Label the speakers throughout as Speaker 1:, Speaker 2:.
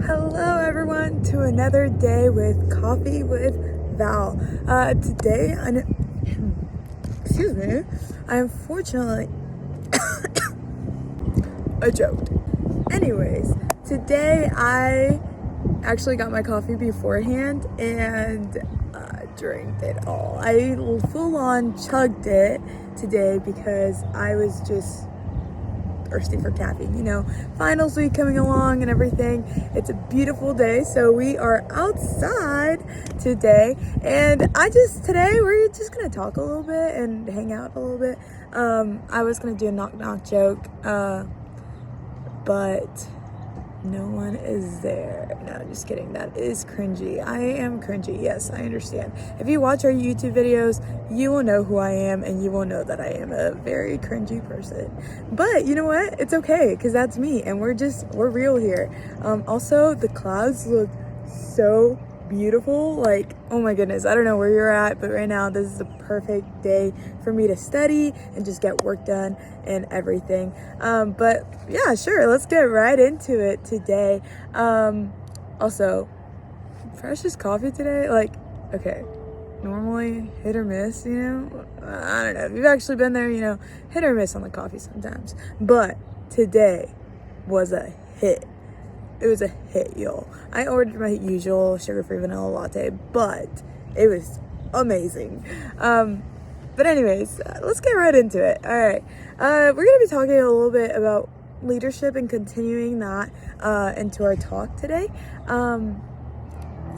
Speaker 1: Hello everyone to another day with Coffee with Val. Today, excuse me, I unfortunately, I joked. Anyways, today I actually got my coffee beforehand and drank it all. I full on chugged it today because I was just thirsty for caffeine. You know, finals week coming along and everything. It's a beautiful day, so we are outside today, and today we're just gonna talk a little bit and hang out a little bit. I was gonna do a knock joke, but no one is there. No, just kidding. That is cringy. I am cringy. Yes, I understand. If you watch our YouTube videos, you will know who I am, and you will know that I am a very cringy person. But you know what? It's okay, because that's me, and we're real here. Also, the clouds look so beautiful. Like, oh my goodness, I don't know where you're at, but right now this is the perfect day for me to study and just get work done and everything. But yeah, sure, let's get right into it today. Also, freshest coffee today, like, okay, normally hit or miss, you know, I don't know if you've actually been there, you know, hit or miss on the coffee sometimes, but today was a hit. It was a hit, y'all. I ordered my usual sugar-free vanilla latte, but it was amazing. But anyways, let's get right into it. All right. We're going to be talking a little bit about leadership and continuing that into our talk today.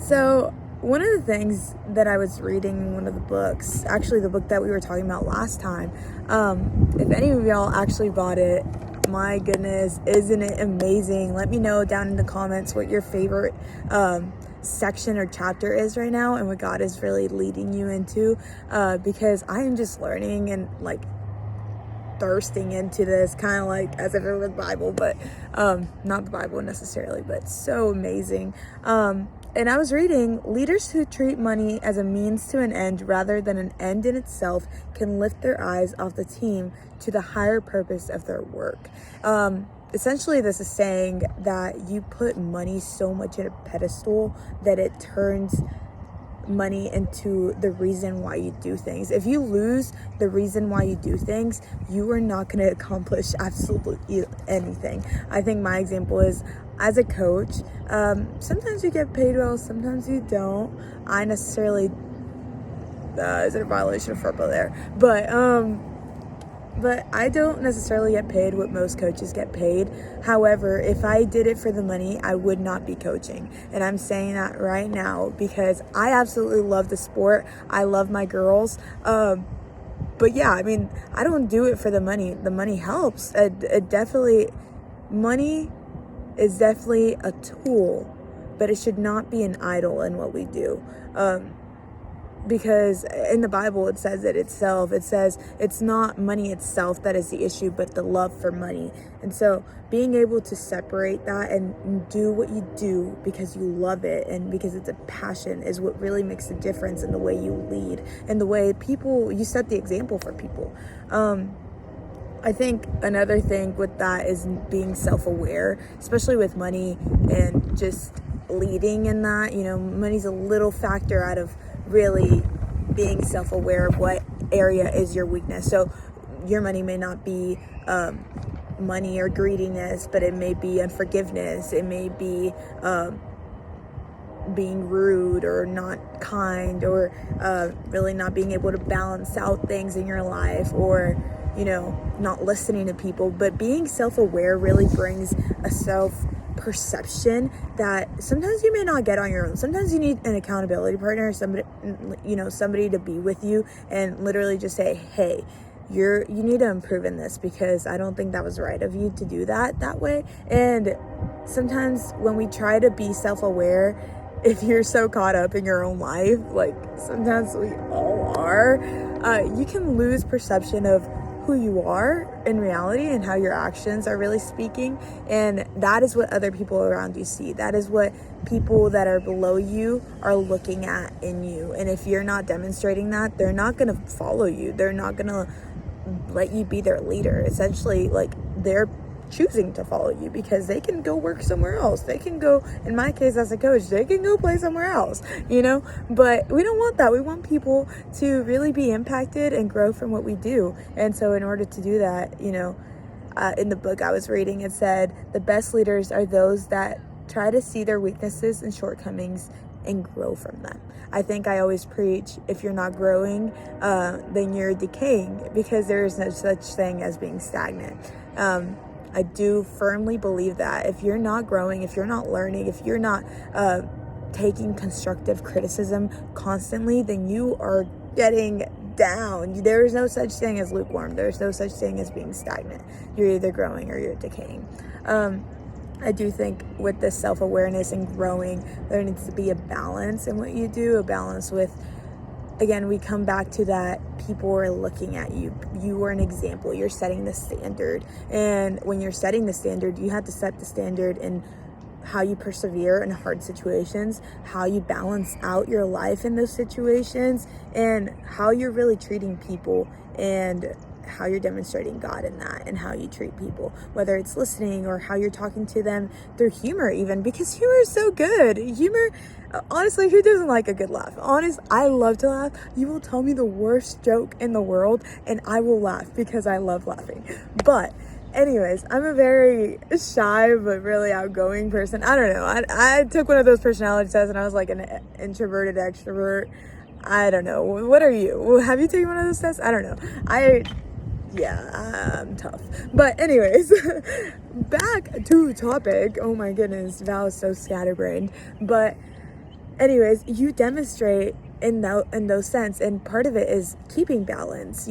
Speaker 1: So one of the things that I was reading in one of the books, actually the book that we were talking about last time, if any of y'all actually bought it, my goodness, isn't it amazing? Let me know down in the comments what your favorite section or chapter is right now and what God is really leading you into, because I am just learning and like thirsting into this, kind of like as if it were the Bible, but not the Bible necessarily, but so amazing. And I was reading, leaders who treat money as a means to an end rather than an end in itself can lift their eyes off the team to the higher purpose of their work. Essentially, this is saying that you put money so much at a pedestal that it turns money into the reason why you do things. If you lose the reason why you do things, you are not going to accomplish absolutely anything. I think my example is, as a coach, sometimes you get paid well, sometimes you don't. I necessarily, is it a violation of FERPA there? But I don't necessarily get paid what most coaches get paid. However, if I did it for the money, I would not be coaching. And I'm saying that right now because I absolutely love the sport. I love my girls. But yeah, I mean, I don't do it for the money. The money helps. Money is definitely a tool, but it should not be an idol in what we do. Because in the Bible, it says it itself. It says it's not money itself that is the issue, but the love for money. And so being able to separate that and do what you do because you love it and because it's a passion is what really makes a difference in the way you lead and the way you set the example for people. I think another thing with that is being self-aware, especially with money and just leading in that. You know, money's a little factor out of really being self-aware of what area is your weakness. So your money may not be money or greediness, but it may be unforgiveness. It may be being rude or not kind, or really not being able to balance out things in your life, or you know, not listening to people. But being self-aware really brings a self-perception that sometimes you may not get on your own. Sometimes you need an accountability partner, somebody to be with you and literally just say, hey, you need to improve in this because I don't think that was right of you to do that way. And sometimes when we try to be self-aware, if you're so caught up in your own life, like sometimes we all are, you can lose perception of who you are in reality and how your actions are really speaking. And that is what other people around you see. That is what people that are below you are looking at in you. And if you're not demonstrating that, they're not going to follow you. They're not going to let you be their leader. Essentially, like, they're choosing to follow you, because they can go work somewhere else. They can go, in my case as a coach, they can go play somewhere else, but we don't want that. We want people to really be impacted and grow from what we do. And so in order to do that, in the book I was reading, it said the best leaders are those that try to see their weaknesses and shortcomings and grow from them. I think I always preach, if you're not growing, then you're decaying, because there is no such thing as being stagnant. I do firmly believe that if you're not growing, if you're not learning, if you're not taking constructive criticism constantly, then you are getting down. There is no such thing as lukewarm. There's no such thing as being stagnant. You're either growing or you're decaying. I do think with this self-awareness and growing, there needs to be a balance in what you do, a balance with, again, we come back to that people are looking at you. You are an example. You're setting the standard. And when you're setting the standard, you have to set the standard in how you persevere in hard situations, how you balance out your life in those situations, and how you're really treating people, and how you're demonstrating God in that, and how you treat people, whether it's listening or how you're talking to them through humor, even, because humor is so good. Humor, honestly, who doesn't like a good laugh? I love to laugh. You will tell me the worst joke in the world and I will laugh because I love laughing. But anyways, I'm a very shy but really outgoing person. I don't know. I took one of those personality tests and I was like an introverted extrovert. I don't know. What are you? Have you taken one of those tests? I don't know. I'm tough. But anyways, back to topic. Oh my goodness, Val is so scatterbrained. But anyways, you demonstrate in those sense, and part of it is keeping balance,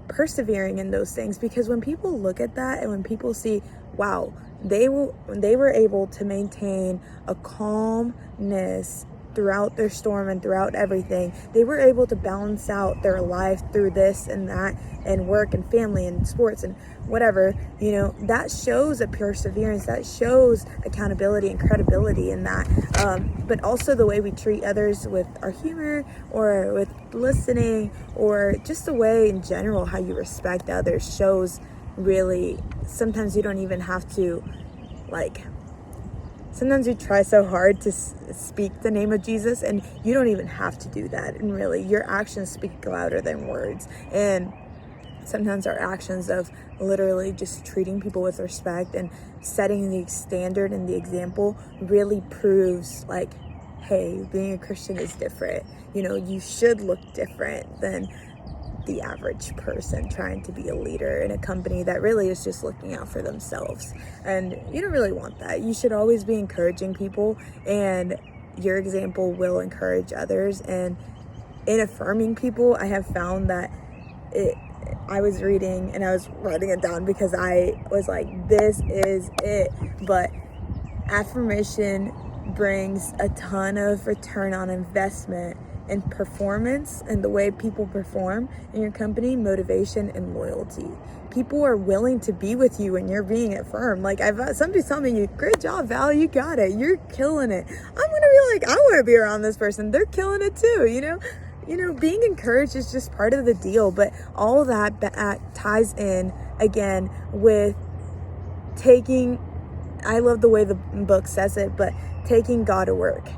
Speaker 1: persevering in those things, because when people look at that and when people see, wow, they were able to maintain a calmness throughout their storm and throughout everything. They were able to balance out their life through this and that, and work and family and sports and whatever, that shows a perseverance, that shows accountability and credibility in that. But also the way we treat others with our humor, or with listening, or just the way in general how you respect others shows really. Sometimes you don't even have to, sometimes we try so hard to speak the name of Jesus, and you don't even have to do that. And really, your actions speak louder than words. And sometimes our actions of literally just treating people with respect and setting the standard and the example really proves, hey, being a Christian is different. You should look different than the average person trying to be a leader in a company that really is just looking out for themselves. And you don't really want that. You should always be encouraging people, and your example will encourage others. And in affirming people, I have found that I was reading and I was writing it down because I was like, this is it. But affirmation brings a ton of return on investment in performance and the way people perform in your company, motivation and loyalty. People are willing to be with you when you're being affirmed. Somebody's telling me, great job, Val, you got it, you're killing it. I'm gonna be like, I want to be around this person. They're killing it too, being encouraged is just part of the deal. But all that ties in again with I love the way the book says it, but taking God to work,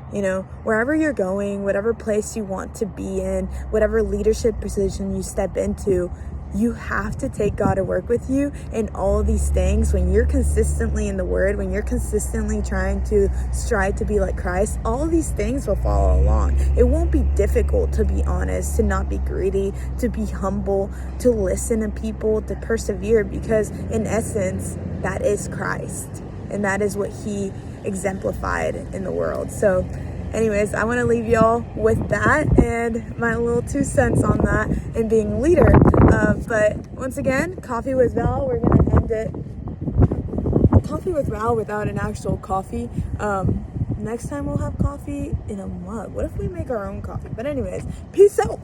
Speaker 1: wherever you're going, whatever place you want to be in, whatever leadership position you step into, you have to take God to work with you in all of these things. When you're consistently in the Word, when you're consistently trying to strive to be like Christ, all of these things will follow along. It won't be difficult to be honest, to not be greedy, to be humble, to listen to people, to persevere, because in essence, that is Christ. And that is what he exemplified in the world. So anyways, I want to leave y'all with that and my little 2 cents on that and being a leader. But once again, Coffee with Val, we're going to end it. Coffee with Val without an actual coffee. Next time we'll have coffee in a mug. What if we make our own coffee? But anyways, peace out.